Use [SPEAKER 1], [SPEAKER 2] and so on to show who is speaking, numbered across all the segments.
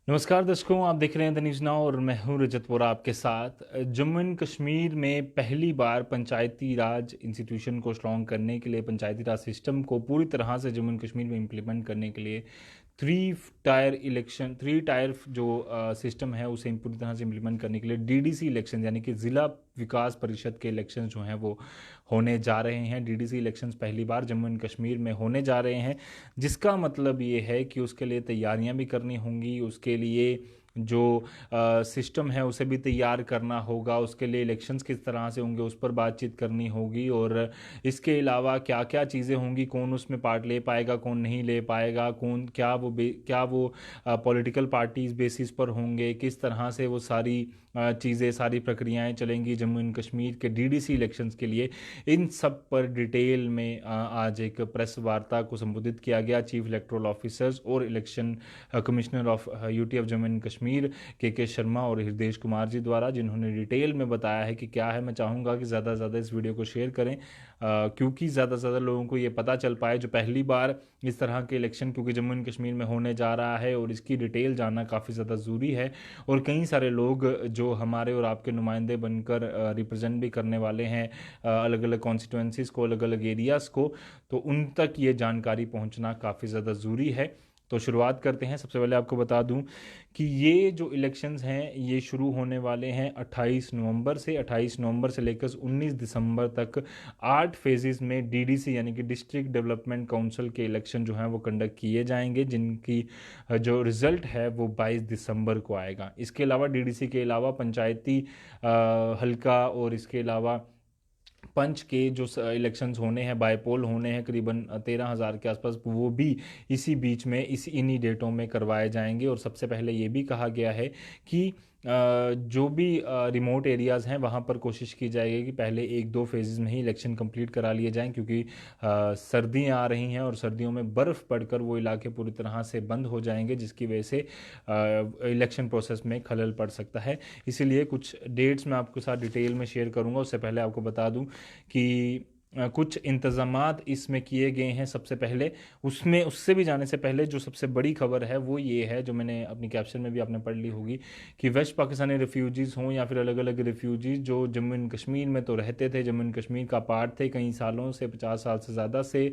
[SPEAKER 1] नमस्कार दर्शकों, आप देख रहे हैं द न्यूज़ नाउ और मैं हूं रजत वोरा आपके साथ। जम्मू एंड कश्मीर में पहली बार पंचायती राज इंस्टीट्यूशन को स्ट्रॉन्ग करने के लिए, पंचायती राज सिस्टम को पूरी तरह से जम्मू एंड कश्मीर में इम्प्लीमेंट करने के लिए थ्री टायर जो सिस्टम है उसे पूरी तरह से इम्प्लीमेंट करने के लिए डीडीसी इलेक्शन यानी कि ज़िला विकास परिषद के इलेक्शन जो हैं वो होने जा रहे हैं। डीडीसी इलेक्शंस पहली बार जम्मू एंड कश्मीर में होने जा रहे हैं, जिसका मतलब ये है कि उसके लिए तैयारियां भी करनी होंगी, उसके लिए जो सिस्टम है उसे भी तैयार करना होगा, उसके लिए इलेक्शंस किस तरह से होंगे उस पर बातचीत करनी होगी। और इसके अलावा क्या क्या चीज़ें होंगी, कौन उसमें पार्ट ले पाएगा, कौन नहीं ले पाएगा, कौन क्या वो पॉलिटिकल पार्टीज बेसिस पर होंगे, किस तरह से वो सारी चीज़ें, सारी प्रक्रियाएं चलेंगी जम्मू एंड कश्मीर के डीडीसी इलेक्शंस के लिए। इन सब पर डिटेल में आज एक प्रेस वार्ता को संबोधित किया गया चीफ इलेक्टोरल ऑफिसर्स और election commissioner of UT of Jammu and Kashmir के शर्मा और हृदेश कुमार जी द्वारा, जिन्होंने डिटेल में बताया है कि क्या है। मैं चाहूँगा कि ज़्यादा से ज़्यादा इस वीडियो को शेयर करें, क्योंकि ज़्यादा से ज़्यादा लोगों को ये पता चल पाए जो पहली बार इस तरह के इलेक्शन क्योंकि जम्मू एंड कश्मीर में होने जा रहा है और इसकी डिटेल जानना काफ़ी ज़्यादा ज़रूरी है। और कई सारे लोग जो हमारे और आपके नुमाइंदे बनकर रिप्रेजेंट भी करने वाले हैं अलग अलग कॉन्स्टिट्यूंसीज़ को, अलग अलग एरियाज़ को, तो उन तक ये जानकारी पहुंचना काफ़ी ज़्यादा ज़रूरी है। तो शुरुआत करते हैं। सबसे पहले आपको बता दूं कि ये जो इलेक्शंस हैं ये शुरू होने वाले हैं 28 नवंबर से। 28 नवंबर से लेकर 19 दिसंबर तक 8 फेजेस में डीडीसी यानी कि डिस्ट्रिक्ट डेवलपमेंट काउंसिल के इलेक्शन जो हैं वो कंडक्ट किए जाएंगे, जिनकी जो रिज़ल्ट है वो 22 दिसंबर को आएगा। इसके अलावा डीडीसी के अलावा पंचायती हल्का और इसके अलावा पंच के जो इलेक्शंस होने हैं, बाईपोल होने हैं करीबन 13,000 के आसपास, वो भी इसी बीच में इन्हीं डेटों में करवाए जाएंगे। और सबसे पहले ये भी कहा गया है कि जो भी रिमोट एरियाज़ हैं वहाँ पर कोशिश की जाएगी कि पहले 1-2 फेजेस में ही इलेक्शन कंप्लीट करा लिए जाएं, क्योंकि सर्दियाँ आ रही हैं और सर्दियों में बर्फ़ पड़कर वो इलाके पूरी तरह से बंद हो जाएंगे, जिसकी वजह से इलेक्शन प्रोसेस में खलल पड़ सकता है। इसीलिए कुछ डेट्स मैं आपके साथ डिटेल में शेयर करूंगा। उससे पहले आपको बता दूं कि कुछ इंतज़ामात इसमें किए गए हैं। सबसे पहले उसमें उससे भी जाने से पहले जो सबसे बड़ी खबर है वो ये है, जो मैंने अपनी कैप्शन में भी आपने पढ़ ली होगी, कि वेस्ट पाकिस्तानी रिफ्यूजीज़ हों या फिर अलग अलग रिफ्यूजीज़ जो जम्मू एंड कश्मीर में तो रहते थे, जम्मू एंड कश्मीर का पार्ट थे कई सालों से, 50 साल से ज़्यादा से।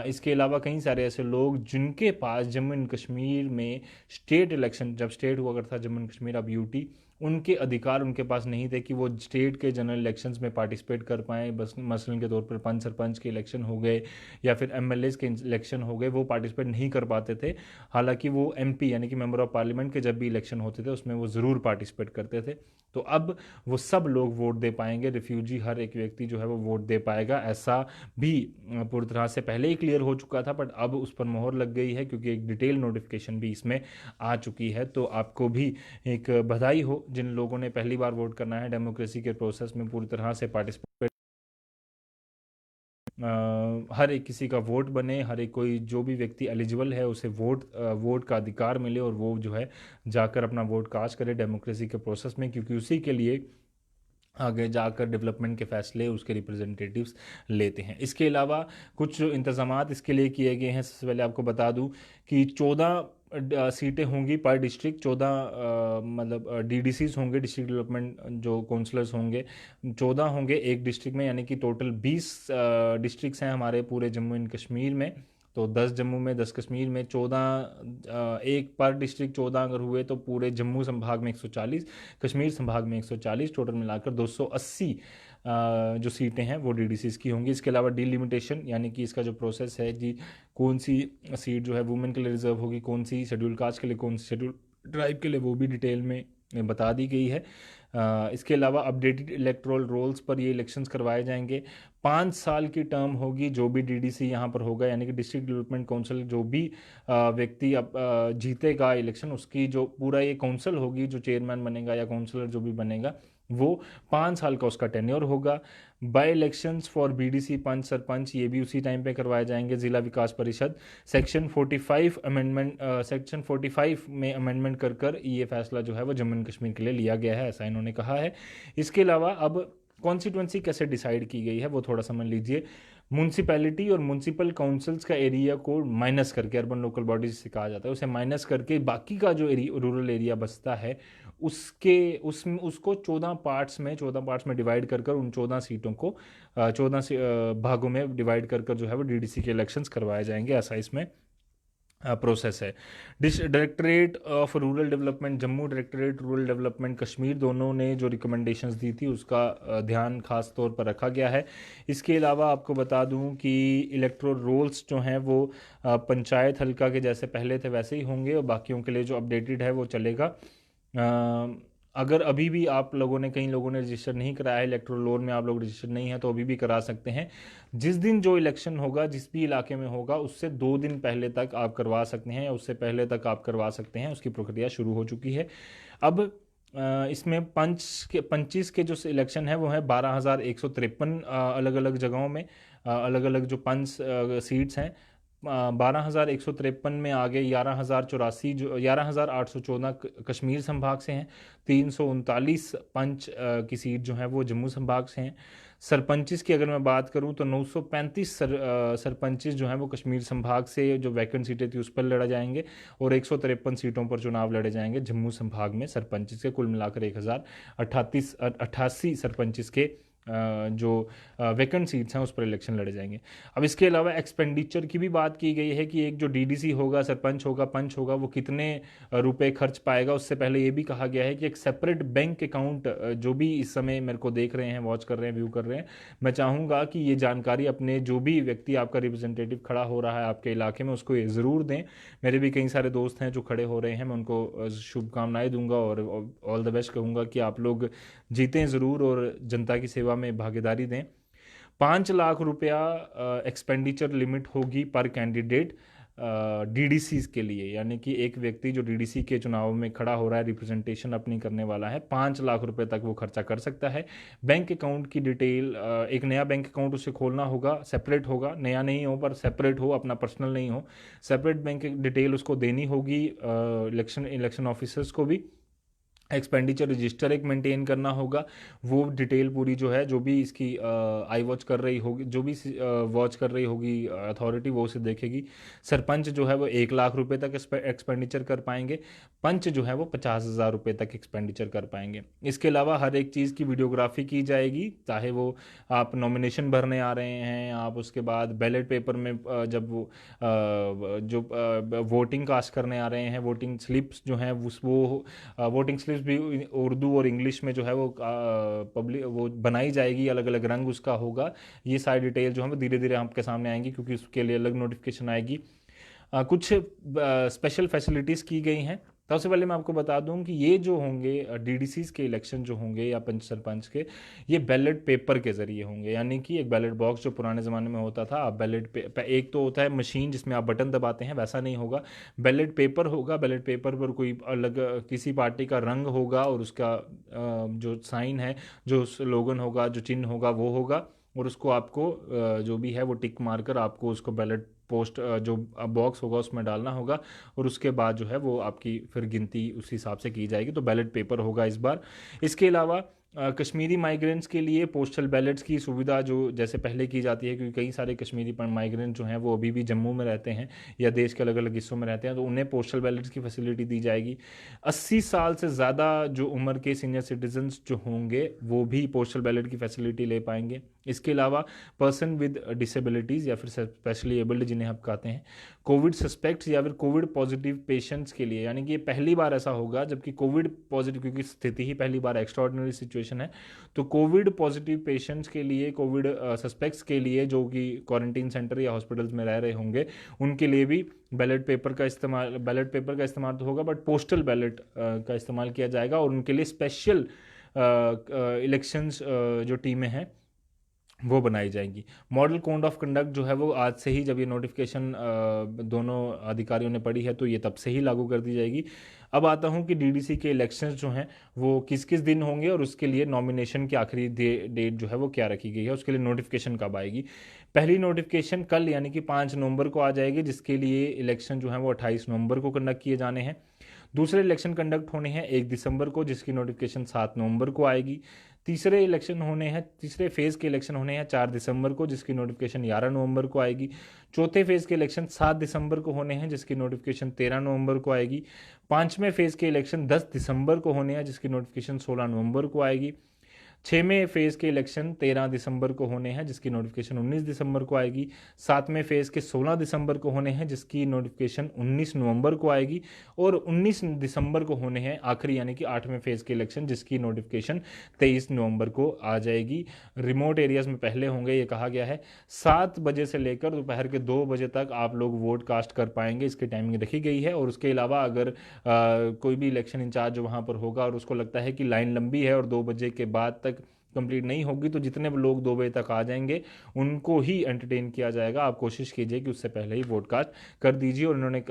[SPEAKER 1] इसके अलावा कई सारे ऐसे लोग जिनके पास जम्मू एंड कश्मीर में स्टेट इलेक्शन, जब स्टेट हुआ करता था जम्मू एंड कश्मीर अब यूटी, उनके अधिकार उनके पास नहीं थे कि वो स्टेट के जनरल इलेक्शंस में पार्टिसिपेट कर पाएँ। बस मसलन के तौर पर पंच सरपंच के इलेक्शन हो गए या फिर एमएलएज के इलेक्शन हो गए, वो पार्टिसिपेट नहीं कर पाते थे। हालांकि वो एमपी यानी कि मेंबर ऑफ पार्लियामेंट के जब भी इलेक्शन होते थे उसमें वो ज़रूर पार्टिसिपेट करते थे। तो अब वो सब लोग वोट दे पाएंगे, रिफ्यूजी हर एक व्यक्ति जो है वो वोट दे पाएगा। ऐसा भी पूरी तरह से पहले ही क्लियर हो चुका था, बट अब उस पर मोहर लग गई है क्योंकि एक डिटेल नोटिफिकेशन भी इसमें आ चुकी है। तो आपको भी एक बधाई हो जिन लोगों ने पहली बार वोट करना है, डेमोक्रेसी के प्रोसेस में पूरी तरह से पार्टिसिपेट, हर एक किसी का वोट बने, हर एक कोई जो भी व्यक्ति एलिजिबल है उसे वोट का अधिकार मिले और वो जो है जाकर अपना वोट कास्ट करे डेमोक्रेसी के प्रोसेस में, क्योंकि उसी के लिए आगे जाकर डेवलपमेंट के फैसले उसके रिप्रेजेंटेटिव्स लेते हैं। इसके अलावा कुछ जो इंतज़ामात इसके लिए किए गए हैं, सबसे पहले आपको बता दूं कि 14 सीटें होंगी पर डिस्ट्रिक्ट, 14 मतलब डीडीसीज होंगे, डिस्ट्रिक्ट डेवलपमेंट जो काउंसलर्स होंगे 14 होंगे एक डिस्ट्रिक्ट में, यानी कि टोटल 20 डिस्ट्रिक्ट्स हैं हमारे पूरे जम्मू एंड कश्मीर में। तो 10 जम्मू में, 10 कश्मीर में, 14 एक पर डिस्ट्रिक्ट 14 अगर हुए तो पूरे जम्मू संभाग में 140, कश्मीर संभाग में 140, टोटल मिलाकर 280 जो सीटें हैं वो डीडीसीज की होंगी। इसके अलावा डिलिमिटेशन यानी कि इसका जो प्रोसेस है जी, कौन सी सीट जो है वुमेन के लिए रिजर्व होगी, कौन सी शेड्यूल कास्ट के लिए, कौन सी शेड्यूल ट्राइब के लिए, वो भी डिटेल में बता दी गई है। इसके अलावा अपडेटेड इलेक्टोरल रोल्स पर ये इलेक्शंस करवाए जाएंगे। 5 साल की टर्म होगी जो भी डीडीसी यहाँ पर होगा, यानी कि डिस्ट्रिक्ट डेवलपमेंट काउंसिल, जो भी व्यक्ति अब जीतेगा इलेक्शन, उसकी जो पूरा ये काउंसिल होगी, जो चेयरमैन बनेगा या काउंसलर जो भी बनेगा, वो 5 साल का उसका टेन्योर होगा। बाय इलेक्शंस फॉर बीडीसी, पंच, सरपंच, ये भी उसी टाइम पे करवाए जाएंगे। जिला विकास परिषद सेक्शन 45 अमेंडमेंट, सेक्शन 45 में अमेंडमेंट कर कर ये फैसला जो है वो जम्मू एंड कश्मीर के लिए लिया गया है, ऐसा इन्होंने कहा है। इसके अलावा अब कॉन्स्टिट्यूंसी कैसे डिसाइड की गई है वो थोड़ा समझ लीजिए। म्यूनसिपैलिटी और म्यूनसिपल काउंसिल्स का एरिया को माइनस करके, अर्बन लोकल बॉडीज जिसे कहा जाता है, उसे माइनस करके बाकी का जो रूरल एरिया बचता है उसको 14 पार्ट्स में डिवाइड कर कर उन 14 सीटों को 14 भागों में डिवाइड कर कर जो है वो डीडीसी के इलेक्शंस करवाए जाएंगे। ऐसा इसमें प्रोसेस है। Directorate of rural development Jammu, directorate rural development Kashmir, दोनों ने जो रिकमेंडेशंस दी थी उसका ध्यान खास तौर पर रखा गया है। इसके अलावा आपको बता दूं कि इलेक्टोरल रोल्स जो हैं वो पंचायत हल्का के जैसे पहले थे वैसे ही होंगे, और बाकियों के लिए जो अपडेटेड है वो चलेगा। अगर अभी भी आप लोगों ने, कई लोगों ने रजिस्टर नहीं कराया है, इलेक्टोरल रोल में आप लोग रजिस्टर नहीं है तो अभी भी करा सकते हैं। जिस दिन जो इलेक्शन होगा जिस भी इलाके में होगा उससे 2 दिन पहले तक आप करवा सकते हैं, या उससे पहले तक आप करवा सकते हैं, उसकी प्रक्रिया शुरू हो चुकी है। अब इसमें 25 के जो इलेक्शन है वो है 12,153 अलग अलग जगहों में, अलग अलग जो 5 सीट्स हैं। 12,153 में आगे 11,084 जो 11,814 कश्मीर संभाग से हैं, 339 पंच की सीट जो है वो जम्मू संभाग से हैं। सरपंचिस की अगर मैं बात करूं तो 935 सरपंचिस जो हैं वो कश्मीर संभाग से जो वैकेंट सीटें थी उस पर लड़ा जाएंगे, और 153 सीटों पर चुनाव लड़े जाएंगे जम्मू संभाग में सरपंचिस के। कुल मिलाकर 1,088 सरपंचिस के जो वैकेंट सीट्स हैं उस पर इलेक्शन लड़े जाएंगे। अब इसके अलावा एक्सपेंडिचर की भी बात की गई है कि एक जो डीडीसी होगा, सरपंच होगा, पंच होगा, वो कितने रुपए खर्च पाएगा। उससे पहले ये भी कहा गया है कि एक सेपरेट बैंक अकाउंट, जो भी इस समय मेरे को देख रहे हैं, वॉच कर रहे हैं, व्यू कर रहे हैं, मैं चाहूँगा कि ये जानकारी अपने जो भी व्यक्ति आपका रिप्रेजेंटेटिव खड़ा हो रहा है आपके इलाके में उसको ये ज़रूर दें। मेरे भी कई सारे दोस्त हैं जो खड़े हो रहे हैं, मैं उनको शुभकामनाएं दूंगा और ऑल द बेस्ट कहूँगा कि आप लोग जीतें ज़रूर और जनता की सेवा में भागीदारी दें। 5 लाख रुपया एक्सपेंडिचर लिमिट होगी पर कैंडिडेट डीडीसी के लिए, यानी कि एक व्यक्ति जो डीडीसी के चुनाव में खड़ा हो रहा है, रिप्रेजेंटेशन अपनी करने वाला है, 5 लाख रुपए तक वो खर्चा कर सकता है। बैंक अकाउंट की डिटेल, एक नया बैंक अकाउंट उसे खोलना होगा, सेपरेट होगा, नया नहीं हो पर सेपरेट हो, अपना पर्सनल नहीं हो, सेपरेट बैंक डिटेल उसको देनी होगी इलेक्शन ऑफिसर्स को भी। एक्सपेंडिचर रजिस्टर एक मेंटेन करना होगा, वो डिटेल पूरी जो है, जो भी इसकी आई वॉच कर रही होगी, जो भी वॉच कर रही होगी अथॉरिटी, वो उसे देखेगी। सरपंच जो है वो 1 लाख रुपए तक एक्सपेंडिचर कर पाएंगे, पंच जो है वो 50,000 रुपये तक एक्सपेंडिचर कर पाएंगे। इसके अलावा हर एक चीज़ की वीडियोग्राफी की जाएगी, चाहे वो आप नॉमिनेशन भरने आ रहे हैं, आप उसके बाद बैलेट पेपर में जब वो जो वोटिंग कास्ट करने आ रहे हैं, वोटिंग स्लिप्स जो हैं वो वोटिंग स्लिप्स भी उर्दू और इंग्लिश में जो है वो पब्लिक वो बनाई जाएगी, अलग अलग रंग उसका होगा। ये सारी डिटेल जो है वो धीरे धीरे आपके सामने आएंगी क्योंकि उसके लिए अलग नोटिफिकेशन आएगी। कुछ स्पेशल फैसिलिटीज़ की गई हैं। सबसे पहले मैं आपको बता दूं कि ये जो होंगे डीडीसीज के इलेक्शन जो होंगे या पंच सरपंच के, ये बैलेट पेपर के ज़रिए होंगे, यानी कि एक बैलेट बॉक्स जो पुराने ज़माने में होता था, आप एक तो होता है मशीन जिसमें आप बटन दबाते हैं, वैसा नहीं होगा, बैलेट पेपर होगा। बैलेट पेपर पर कोई अलग किसी पार्टी का रंग होगा और उसका जो साइन है, जो स्लोगन होगा, जो चिन्ह होगा वो होगा, और उसको आपको जो भी है वो टिक मारकर आपको उसको बैलेट पोस्ट जो बॉक्स होगा उसमें डालना होगा, और उसके बाद जो है वो आपकी फिर गिनती उस हिसाब से की जाएगी। तो बैलेट पेपर होगा इस बार। इसके अलावा कश्मीरी माइग्रेंट्स के लिए पोस्टल बैलेट्स की सुविधा जो जैसे पहले की जाती है, क्योंकि कई सारे कश्मीरी माइग्रेंट जो हैं वो अभी भी जम्मू में रहते हैं या देश के अलग अलग हिस्सों में रहते हैं, तो उन्हें पोस्टल बैलेट्स की फैसिलिटी दी जाएगी। 80 साल से ज़्यादा जो उम्र के सीनियर सिटीजन्स जो होंगे वो भी पोस्टल बैलेट की फैसिलिटी ले पाएंगे। इसके अलावा पर्सन विद डिसेबिलिटीज़ या फिर स्पेशली एबल्ड जिन्हें आप कहते हैं, कोविड सस्पेक्ट्स या फिर कोविड पॉजिटिव पेशेंट्स के लिए, यानी कि ये पहली बार ऐसा होगा जबकि कोविड पॉजिटिव, क्योंकि स्थिति ही पहली बार एक्स्ट्राऑर्डिनरी सिचुएशन है, तो कोविड पॉजिटिव पेशेंट्स के लिए, कोविड सस्पेक्ट्स के लिए जो कि क्वारंटीन सेंटर या हॉस्पिटल्स में रह रहे होंगे, उनके लिए भी बैलेट पेपर का इस्तेमाल तो होगा, बट पोस्टल बैलेट का इस्तेमाल किया जाएगा, और उनके लिए स्पेशल इलेक्शंस जो टीमें हैं वो बनाई जाएंगी। मॉडल कोड ऑफ कंडक्ट जो है वो आज से ही, जब ये नोटिफिकेशन दोनों अधिकारियों ने पढ़ी है तो ये तब से ही लागू कर दी जाएगी। अब आता हूँ कि डीडीसी के इलेक्शंस जो हैं वो किस किस दिन होंगे और उसके लिए नॉमिनेशन की आखिरी डेट जो है वो क्या रखी गई है, उसके लिए नोटिफिकेशन कब आएगी। पहली नोटिफिकेशन कल यानी कि 5 नवंबर को आ जाएगी, जिसके लिए इलेक्शन जो है वो 28 नवंबर को कंडक्ट किए जाने हैं। दूसरे इलेक्शन कंडक्ट होने हैं 1 दिसंबर को, जिसकी नोटिफिकेशन 7 नवंबर को आएगी। तीसरे इलेक्शन होने हैं, तीसरे फेज़ के इलेक्शन होने हैं 4 दिसंबर को, जिसकी नोटिफिकेशन 11 नवंबर को आएगी। चौथे फेज़ के इलेक्शन 7 दिसंबर को होने हैं, जिसकी नोटिफिकेशन 13 नवंबर को आएगी। पाँचवें फेज़ के इलेक्शन 10 दिसंबर को होने हैं, जिसकी नोटिफिकेशन 16 नवंबर को आएगी। छवें फेज़ के इलेक्शन 13 दिसंबर को होने हैं, जिसकी नोटिफिकेशन 19 दिसंबर को आएगी। सातवें फेज़ के 16 दिसंबर को होने हैं, जिसकी नोटिफिकेशन 19 नवंबर को आएगी। और 19 दिसंबर को होने हैं आखिरी यानी कि 8वें फेज़ के इलेक्शन, जिसकी नोटिफिकेशन 23 नवंबर को आ जाएगी। रिमोट एरियाज़ में पहले होंगे, ये कहा गया है। 7 बजे से लेकर दोपहर के 2 बजे तक आप लोग वोट कास्ट कर पाएंगे, इसकी टाइमिंग रखी गई है। और उसके अलावा अगर कोई भी इलेक्शन इंचार्ज जो वहाँ पर होगा और उसको लगता है कि लाइन लंबी है और 2 बजे के बाद तक कंप्लीट नहीं होगी, तो जितने लोग 2 बजे तक आ जाएंगे उनको ही एंटरटेन किया जाएगा। आप कोशिश कीजिए कि उससे पहले ही वोटकास्ट कर दीजिए। और उन्होंने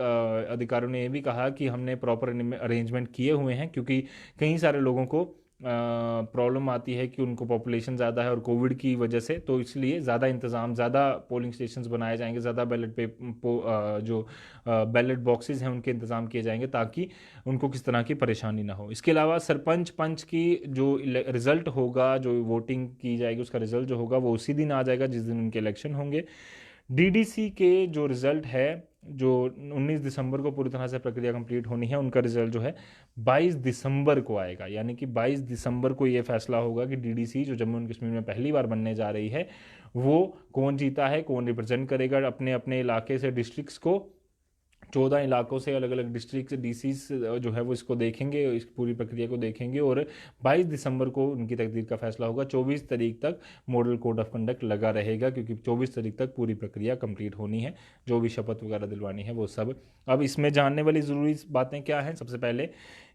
[SPEAKER 1] अधिकारियों ने ये भी कहा कि हमने प्रॉपर अरेंजमेंट किए हुए हैं, क्योंकि कई सारे लोगों को प्रॉब्लम आती है कि उनको पॉपुलेशन ज़्यादा है और कोविड की वजह से, तो इसलिए ज़्यादा इंतज़ाम, ज़्यादा पोलिंग स्टेशंस बनाए जाएंगे, ज़्यादा जो बैलेट बॉक्सेस हैं उनके इंतज़ाम किए जाएंगे, ताकि उनको किस तरह की परेशानी ना हो। इसके अलावा सरपंच पंच की जो रिज़ल्ट होगा, जो वोटिंग की जाएगी उसका रिज़ल्ट जो होगा वो उसी दिन आ जाएगा जिस दिन उनके इलेक्शन होंगे। डीडीसी के जो रिज़ल्ट है, जो 19 दिसंबर को पूरी तरह से प्रक्रिया कंप्लीट होनी है, उनका रिजल्ट जो है 22 दिसंबर को आएगा। यानी कि 22 दिसंबर को ये फैसला होगा कि डीडीसी जो जम्मू एंड कश्मीर में पहली बार बनने जा रही है, वो कौन जीता है, कौन रिप्रेजेंट करेगा अपने अपने इलाके से डिस्ट्रिक्ट्स को। 14 इलाकों से अलग अलग डिस्ट्रिक्ट डीसीज जो है वो इसको देखेंगे, इस पूरी प्रक्रिया को देखेंगे। और 22 दिसंबर को उनकी तकदीर का फैसला होगा। 24 तारीख तक मॉडल कोड ऑफ कंडक्ट लगा रहेगा, क्योंकि 24 तारीख तक पूरी प्रक्रिया कंप्लीट होनी है, जो भी शपथ वगैरह दिलवानी है वो सब। अब इसमें जानने वाली ज़रूरी बातें क्या हैं? सबसे पहले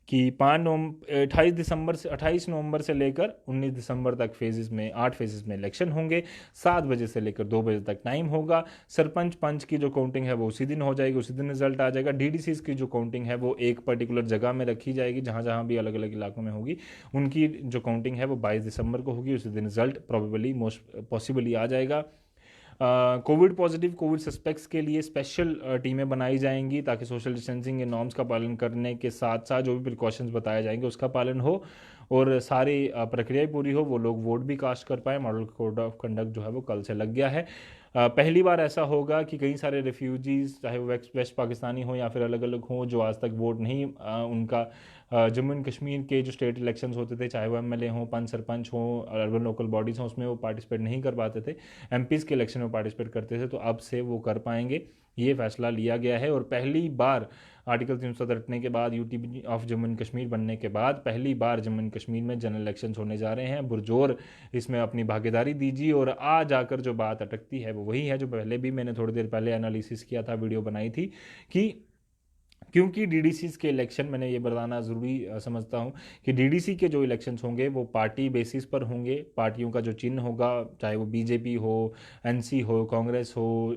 [SPEAKER 1] कि 28 नवंबर से लेकर 19 दिसंबर तक फेजेस में 8 फेजेस में इलेक्शन होंगे। 7 बजे से लेकर 2 बजे तक टाइम होगा। सरपंच पंच की जो काउंटिंग है वो उसी दिन हो जाएगी, उसी दिन रिजल्ट आ जाएगा। डीडीसीज की जो काउंटिंग है वो एक पर्टिकुलर जगह में रखी जाएगी, जहाँ जहाँ भी अलग अलग इलाकों में होगी, उनकी जो काउंटिंग है वो 22 दिसंबर को होगी। उसी दिन रिजल्ट प्रोबेबली मोस्ट पॉसिबली आ जाएगा। कोविड पॉजिटिव, कोविड सस्पेक्ट्स के लिए स्पेशल टीमें बनाई जाएंगी, ताकि सोशल डिस्टेंसिंग के नॉर्म्स का पालन करने के साथ साथ जो भी प्रिकॉशंस बताए जाएंगे उसका पालन हो और सारी प्रक्रिया पूरी हो, वो लोग वोट भी कास्ट कर पाए। मॉडल कोड ऑफ कंडक्ट जो है वो कल से लग गया है। पहली बार ऐसा होगा कि कई सारे रेफ्यूजीज़, चाहे वो वेस्ट पाकिस्तानी हो या फिर अलग अलग हों, जो आज तक वोट नहीं उनका जम्मू एंड कश्मीर के जो स्टेट इलेक्शंस होते थे, चाहे वो एमएलए हों, पंच सरपंच हों, अर्बन लोकल बॉडीज़ हों, उसमें वो पार्टिसिपेट नहीं कर पाते थे, एमपीज़ के इलेक्शन में पार्टिसिपेट करते थे, तो अब से वो कर पाएंगे। ये फैसला लिया गया है। और पहली बार आर्टिकल 370 रटने के बाद, UT of Jammu and Kashmir बनने के बाद पहली बार जम्मू एंड कश्मीर में जनरल इलेक्शंस होने जा रहे हैं। पुरजोर इसमें अपनी भागीदारी दीजिए। और आ जाकर जो बात अटकती है वो वही है जो पहले भी मैंने थोड़ी देर पहले एनालिसिस किया था, वीडियो बनाई थी, कि क्योंकि डीडीसीज के इलेक्शन, मैंने ये बताना ज़रूरी समझता हूँ कि डीडीसी के जो इलेक्शंस होंगे वो पार्टी बेसिस पर होंगे। पार्टियों का जो चिन्ह होगा, चाहे वो बीजेपी हो, एनसी हो, कांग्रेस हो,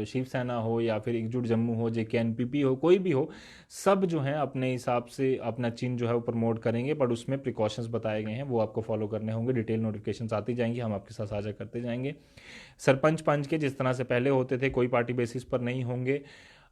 [SPEAKER 1] शिवसेना हो या फिर एकजुट जम्मू हो, जेकेएनपीपी हो, कोई भी हो, सब जो है अपने हिसाब से अपना चिन्ह जो है वो प्रमोट करेंगे। बट उसमें प्रिकॉशंस बताए गए हैं, वो आपको फॉलो करने होंगे। डिटेल नोटिफिकेशन आती जाएंगी, हम आपके साथ साझा करते जाएंगे। सरपंच पंच के जिस तरह से पहले होते थे, कोई पार्टी बेसिस पर नहीं होंगे।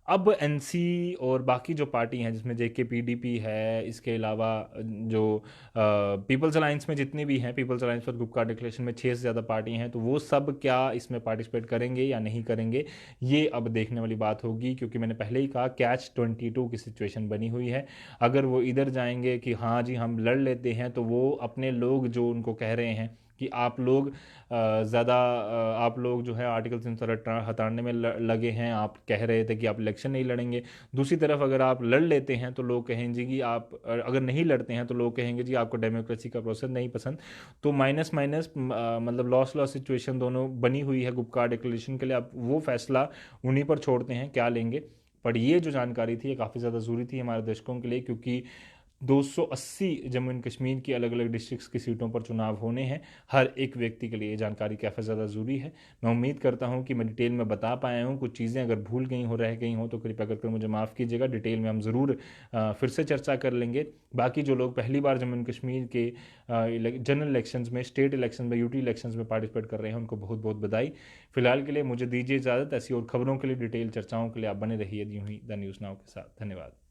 [SPEAKER 1] अब एनसी और बाकी जो पार्टी हैं, जिसमें जेके पीडीपी है, इसके अलावा जो पीपल्स अलायंस में जितनी भी हैं, peoples alliance for Gupkar declaration में 6 से ज़्यादा पार्टी हैं, तो वो सब क्या इसमें पार्टिसिपेट करेंगे या नहीं करेंगे, ये अब देखने वाली बात होगी। क्योंकि मैंने पहले ही कहा, कैच 22 की सिचुएशन बनी हुई है। अगर वो इधर जाएंगे कि हाँ जी हम लड़ लेते हैं, तो वो अपने लोग जो उनको कह रहे हैं कि आप लोग आप लोग जो है आर्टिकल 370 हटाने में लगे हैं, आप कह रहे थे कि आप इलेक्शन नहीं लड़ेंगे। दूसरी तरफ अगर आप लड़ लेते हैं तो लोग कहेंगे कि आप, अगर नहीं लड़ते हैं तो लोग कहेंगे जी आपको डेमोक्रेसी का प्रोसेस नहीं पसंद। तो माइनस माइनस मतलब लॉस लॉस सिचुएशन दोनों बनी हुई है ग्रुप कार्ड डिक्लेरेशन के लिए। आप वो फैसला उन्हीं पर छोड़ते हैं क्या लेंगे। पर ये जो जानकारी थी ये काफ़ी ज़्यादा ज़रूरी थी हमारे दर्शकों के लिए, क्योंकि 280 जम्मू एंड कश्मीर की अलग अलग डिस्ट्रिक्ट्स की सीटों पर चुनाव होने हैं। हर एक व्यक्ति के लिए ये जानकारी काफ़ी ज़्यादा ज़रूरी है। मैं उम्मीद करता हूँ कि मैं डिटेल में बता पाया हूँ। कुछ चीज़ें अगर भूल गई हो, रह गई हो, तो कृपया करके मुझे माफ़ कीजिएगा। डिटेल में हम ज़रूर फिर से चर्चा कर लेंगे। बाकी जो लोग पहली बार जम्मू एंड कश्मीर के जनरल इलेक्शंस में, स्टेट इलेक्शन में, यूटी इलेक्शंस में पार्टिसिपेट कर रहे हैं, उनको बहुत बहुत बधाई। फिलहाल के लिए मुझे दीजिए इजाज़त। ऐसी और खबरों के लिए, डिटेल चर्चाओं के लिए आप बने रहिए यूं ही द न्यूज़ नाउ के साथ। धन्यवाद।